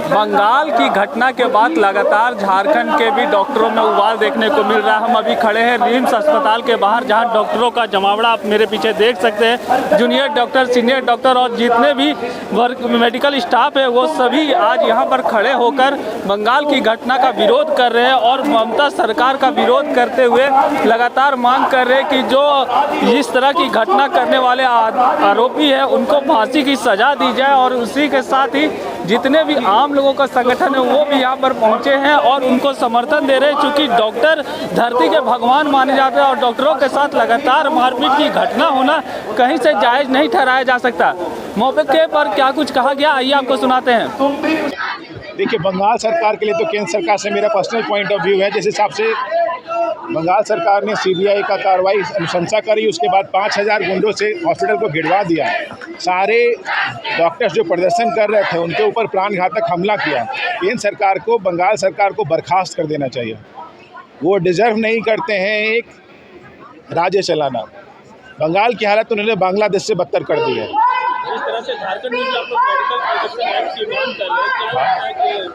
बंगाल की घटना के बाद लगातार झारखंड के भी डॉक्टरों में उबाल देखने को मिल रहा है। हम अभी खड़े हैं रिम्स अस्पताल के बाहर, जहां डॉक्टरों का जमावड़ा आप मेरे पीछे देख सकते हैं। जूनियर डॉक्टर, सीनियर डॉक्टर और जितने भी वर्क मेडिकल स्टाफ है वो सभी आज यहां पर खड़े होकर बंगाल की घटना का विरोध कर रहे हैं और ममता सरकार का विरोध करते हुए लगातार मांग कर रहे हैं कि जो इस तरह की घटना करने वाले आरोपी है उनको फांसी की सजा दी जाए। और उसी के साथ ही जितने भी आम लोगों का संगठन है वो भी यहाँ पर पहुँचे हैं और उनको समर्थन दे रहे हैं, क्योंकि डॉक्टर धरती के भगवान माने जाते हैं और डॉक्टरों के साथ लगातार मारपीट की घटना होना कहीं से जायज़ नहीं ठहराया जा सकता। मौके पर क्या कुछ कहा गया, आइए आपको सुनाते हैं। देखिए, बंगाल सरकार के लिए तो केंद्र सरकार से मेरा पर्सनल पॉइंट ऑफ व्यू है, जिस हिसाब से बंगाल सरकार ने सीबीआई का कार्रवाई अनुशंसा करी, उसके बाद 5000 गुंडों से हॉस्पिटल को गिरवा दिया। सारे डॉक्टर्स जो प्रदर्शन कर रहे थे उनके ऊपर प्राणघातक हमला किया। केंद्र सरकार को, बंगाल सरकार को बर्खास्त कर देना चाहिए। वो डिज़र्व नहीं करते हैं एक राज्य चलाना। बंगाल की हालत उन्होंने बांग्लादेश से बदतर कर दी है। इस तरह से झारखंड में भी आप लोग मेडिकल प्रोटेक्शन एक्ट की मांग कर रहे हैं,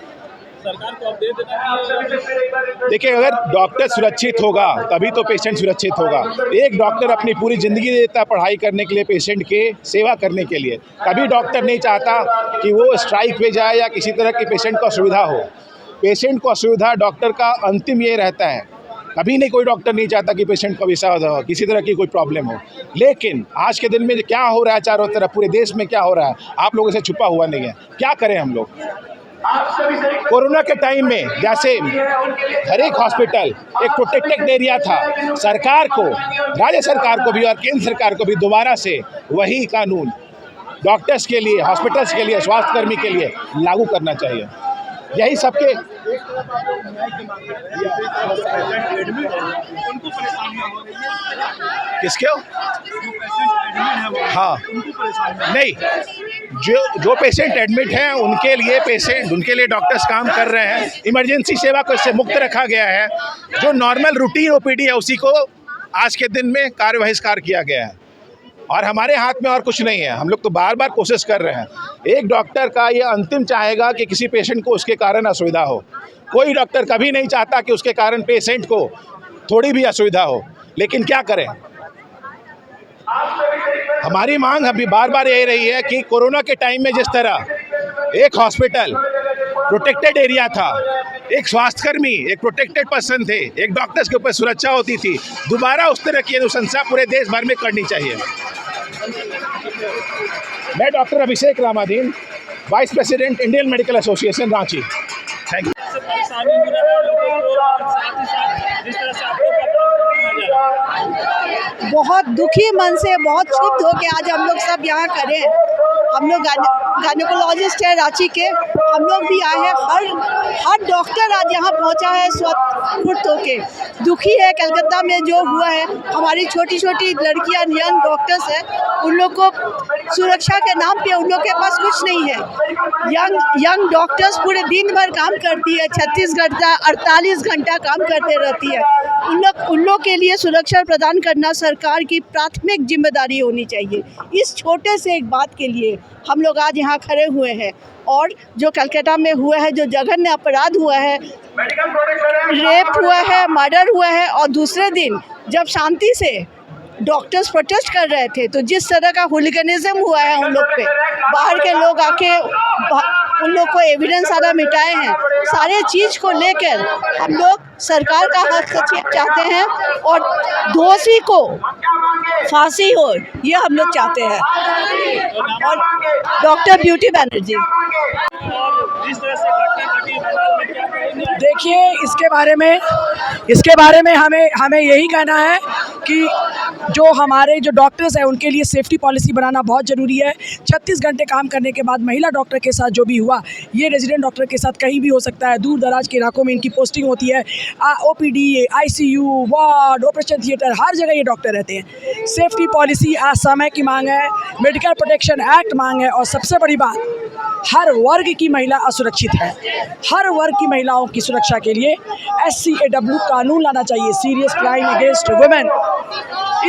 सरकार को अपडेट देना। देखिए, अगर डॉक्टर सुरक्षित होगा तभी तो पेशेंट सुरक्षित होगा। एक डॉक्टर अपनी पूरी ज़िंदगी देता है पढ़ाई करने के लिए, पेशेंट के सेवा करने के लिए। कभी डॉक्टर नहीं चाहता कि वो स्ट्राइक पे जाए या किसी तरह की पेशेंट को असुविधा हो। पेशेंट को असुविधा डॉक्टर का अंतिम ये रहता है। कभी नहीं कोई डॉक्टर नहीं चाहता कि पेशेंट को वैसा हो, किसी तरह की कोई प्रॉब्लम हो। लेकिन आज के दिन में क्या हो रहा है चारों तरफ, पूरे देश में क्या हो रहा है, आप लोगों से छुपा हुआ नहीं है। क्या करें हम लोग? कोरोना के टाइम में जैसे हर एक हॉस्पिटल एक प्रोटेक्टेड एरिया था, सरकार को, राज्य सरकार को भी और केंद्र सरकार को भी दोबारा से वही कानून डॉक्टर्स के लिए, हॉस्पिटल्स के लिए, स्वास्थ्यकर्मी के लिए लागू करना चाहिए। यही सबके किसके हो? हाँ, नहीं, जो पेशेंट एडमिट हैं उनके लिए डॉक्टर्स काम कर रहे हैं। इमरजेंसी सेवा को इससे मुक्त रखा गया है। जो नॉर्मल रूटीन ओपीडी है उसी को आज के दिन में कार्य बहिष्कार किया गया है और हमारे हाथ में और कुछ नहीं है। हम लोग तो बार बार कोशिश कर रहे हैं। एक डॉक्टर का ये अंतिम चाहेगा कि किसी पेशेंट को उसके कारण असुविधा हो। कोई डॉक्टर कभी नहीं चाहता कि उसके कारण पेशेंट को थोड़ी भी असुविधा हो। लेकिन क्या करें, हमारी मांग अभी बार बार यही रही है कि कोरोना के टाइम में जिस तरह एक हॉस्पिटल प्रोटेक्टेड एरिया था, एक स्वास्थ्यकर्मी, एक प्रोटेक्टेड पर्सन थे, एक डॉक्टर्स के ऊपर सुरक्षा होती थी, दोबारा उस तरह की अनुशंसा पूरे देश भर में करनी चाहिए। मैं doctor Abhishek Ramadhin, vice president Indian medical association Ranchi. Thank you. बहुत दुखी मन से, बहुत क्षुब्ध हो के आज हम लोग सब यहाँ खड़े हैं। हम लोग गायनेकोलॉजिस्ट है रांची के, हम लोग भी आए हैं। हर डॉक्टर आज यहाँ पहुँचा है स्वतः होके। दुखी है कलकत्ता में जो हुआ है। हमारी छोटी छोटी लड़कियाँ, यंग डॉक्टर्स हैं, उन लोग को सुरक्षा के नाम पे उन लोग के पास कुछ नहीं है। यंग डॉक्टर्स पूरे दिन भर काम करती है, 36 घंटा 48 घंटा काम करते रहती है। उन लोग के लिए सुरक्षा प्रदान करना सरकार की प्राथमिक जिम्मेदारी होनी चाहिए। इस छोटे से एक बात के लिए हम लोग आज यहाँ खड़े हुए हैं। और जो कलकत्ता में हुआ है, जो जघन्य अपराध हुआ है, रेप हुआ है, मर्डर हुआ है, और दूसरे दिन जब शांति से डॉक्टर्स प्रोटेस्ट कर रहे थे तो जिस तरह का हुलिगनिज्म हुआ है उन लोग पे, बाहर के लोग आके उन लोग को एविडेंस सारा मिटाए हैं। सारे चीज़ को लेकर हम लोग सरकार का हस्तक्षेप चाहते हैं और दोषी को फांसी हो, ये हम लोग चाहते हैं। और डॉक्टर ब्यूटी बनर्जी, देखिए, इसके बारे में हमें यही कहना है कि जो हमारे जो डॉक्टर्स हैं उनके लिए सेफ्टी पॉलिसी बनाना बहुत ज़रूरी है। 36 घंटे काम करने के बाद महिला डॉक्टर के साथ जो भी हुआ, ये रेजिडेंट डॉक्टर के साथ कहीं भी हो सकता है। दूर दराज के इलाकों में इनकी पोस्टिंग होती है। OPD, ICU, ward, operation theatre, हर जगह ये डॉक्टर रहते हैं। सेफ्टी पॉलिसी आज समय की मांग है, मेडिकल प्रोटेक्शन एक्ट मांग है, और सबसे बड़ी बात, हर वर्ग की महिला असुरक्षित है। हर वर्ग की महिलाओं की सुरक्षा के लिए SCAW कानून लाना चाहिए, सीरियस क्राइम अगेंस्ट वुमेन।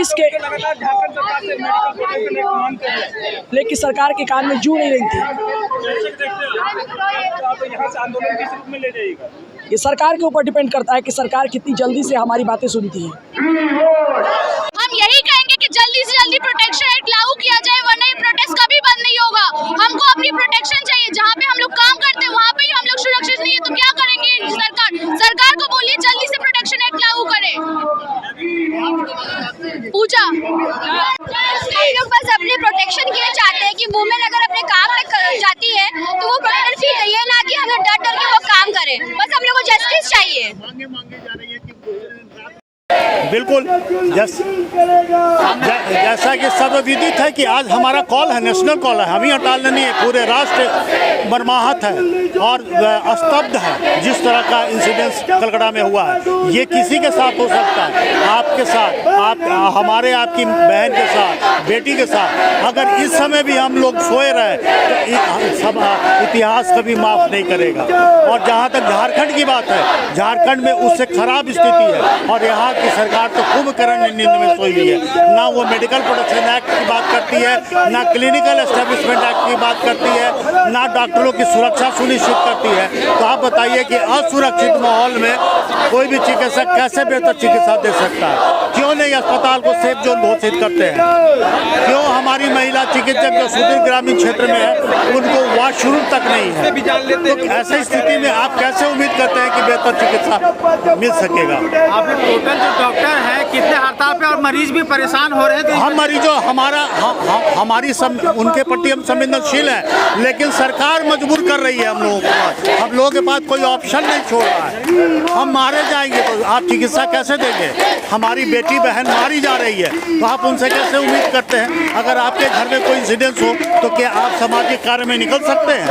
इसके लगातार झारखंड सरकार से मेडिकल प्रोटेक्शन एक्ट मांग कर रहे हैं। लेकिन सरकार के कान में जू नहीं रही थी। कैसे देखते हो आप यहाँ से आंदोलन किस रूप में ले जाइएगा? ये सरकार के ऊपर डिपेंड करता है कि सरकार कितनी जल्दी से हमारी बातें सुनती है। हम यही कहेंगे कि जल्दी से जल्दी प्रोटेक्शन एक्ट लागू किया जाए, वरना ये प्रोटेस्ट कभी बंद नहीं होगा। हमको अपनी प्रोटेक्शन चाहिए, जहाँ पे हम लोग काम करते हैं वहाँ पे ही हम लोग सुरक्षित नहीं है तो क्या करेंगे? सरकार को बोलिए जल्दी से प्रोटेक्शन एक्ट लागू करे। पूजा हम लोग बस अपनी प्रोटेक्शन के लिए चाहते हैं कि वुमेन अगर अपने काम में जाती है तो वो प्रोटेक्शन फील करिए, ना कि हम लोग डर डर के वो काम करें। बस हम लोग को जस्टिस चाहिए। बिल्कुल जैसा कि सर्वविदित है कि आज हमारा कॉल है, नेशनल कॉल है, हम ही हड़ताल नहीं है, पूरे राष्ट्र मर्माहत है और स्तब्ध है। जिस तरह का इंसिडेंस कलकत्ता में हुआ है, ये किसी के साथ हो सकता है, आपके साथ, हमारे आपकी बहन के साथ, बेटी के साथ। अगर इस समय भी हम लोग सोए रहे तो सब इतिहास कभी माफ़ नहीं करेगा। और जहाँ तक झारखंड की बात है, झारखंड में उससे खराब स्थिति है और यहाँ की सरकार तो कुंभकर्ण नींद में सोई हुई है। ना वो मेडिकल प्रोटेक्शन एक्ट की बात करती है, ना क्लिनिकल एस्टेब्लिशमेंट एक्ट की बात करती है, ना डॉक्टरों की सुरक्षा सुनिश्चित करती है। तो आप बताइए कि असुरक्षित माहौल में कोई भी चिकित्सक कैसे बेहतर चिकित्सा दे सकता है? क्यों नहीं अस्पताल को सेफ जोन घोषित करते हैं? क्यों हमारी महिला चिकित्सक जो सुदूर ग्रामीण क्षेत्र में है उनको वॉशरूम तक नहीं है? तो ऐसी स्थिति में आप कैसे उम्मीद करते हैं कि बेहतर चिकित्सा मिल सकेगा? आप टोटल जो डॉक्टर हैं कितने हड़ताल पे और मरीज भी परेशान हो रहे हैं। तो हम मरीजों उनके प्रति हम संवेदनशील हैं, लेकिन सरकार मजबूर कर रही है हम लोगों को। हम लोगों के पास कोई ऑप्शन नहीं छोड़ रहा है। हम मारे जाएंगे तो आप चिकित्सा कैसे देंगे? हमारी बेटी बहन मारी जा रही है तो आप उनसे कैसे उम्मीद करते हैं? अगर आपके घर में कोई इंसिडेंस हो तो क्या आप सामाजिक कार्य में निकल सकते हैं?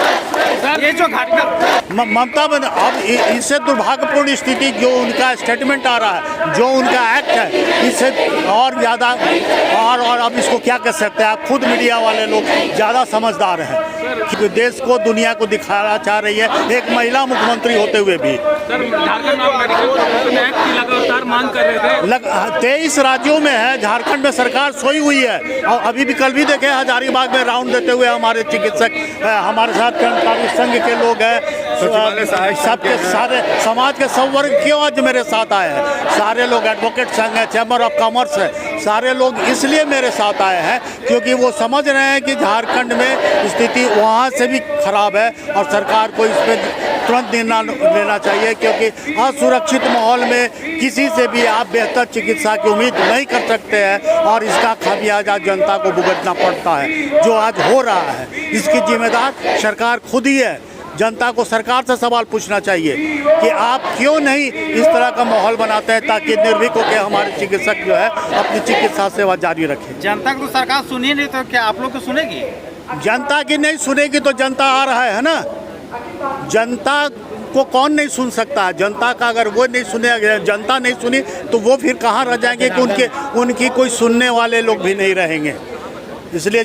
ये जो घटना ममता बन अब इससे दुर्भाग्यपूर्ण स्थिति जो उनका स्टेटमेंट आ रहा है, जो उनका एक्ट है, इससे और ज़्यादा और अब इसको क्या कर सकते हैं? आप खुद मीडिया वाले लोग ज़्यादा समझदार हैं कि देश को दुनिया को दिखाना चाह रही है, एक महिला मुख्यमंत्री होते हुए भी। सर, झारखंड में मेडिकल प्रोटेक्शन एक्ट की लगातार मांग कर रहे थे। 23 राज्यों में है, झारखंड में सरकार सोई हुई है। और अभी भी कल भी देखे हजारीबाग में राउंड देते हुए हमारे चिकित्सक हमारे साथ कर्मचारी संघ के लोग हैं, सबके सारे समाज के सब वर्ग क्यों आज मेरे साथ आए हैं? सारे लोग एडवोकेट संघ है, चैम्बर ऑफ कॉमर्स है, सारे लोग इसलिए मेरे साथ आए हैं क्योंकि वो समझ रहे हैं कि झारखंड में स्थिति वहाँ से भी खराब है और सरकार को इस पर तुरंत निर्णय लेना चाहिए, क्योंकि असुरक्षित माहौल में किसी से भी आप बेहतर चिकित्सा की उम्मीद नहीं कर सकते हैं और इसका खामियाजा जनता को भुगतना पड़ता है। जो आज हो रहा है इसकी जिम्मेदार सरकार खुद ही है। जनता को सरकार से सवाल पूछना चाहिए कि आप क्यों नहीं इस तरह का माहौल बनाते हैं ताकि निर्भीक होकर हमारे चिकित्सक जो है अपनी चिकित्सा सेवा जारी रखें। जनता को सरकार सुनी नहीं तो क्या आप लोग को सुनेगी? जनता की नहीं सुनेगी तो जनता आ रहा है ना। जनता को कौन नहीं सुन सकता है? जनता का अगर वो नहीं सुने, जनता नहीं सुनी तो वो फिर कहाँ रह जाएंगे कि उनकी कोई सुनने वाले लोग भी नहीं रहेंगे। इसलिए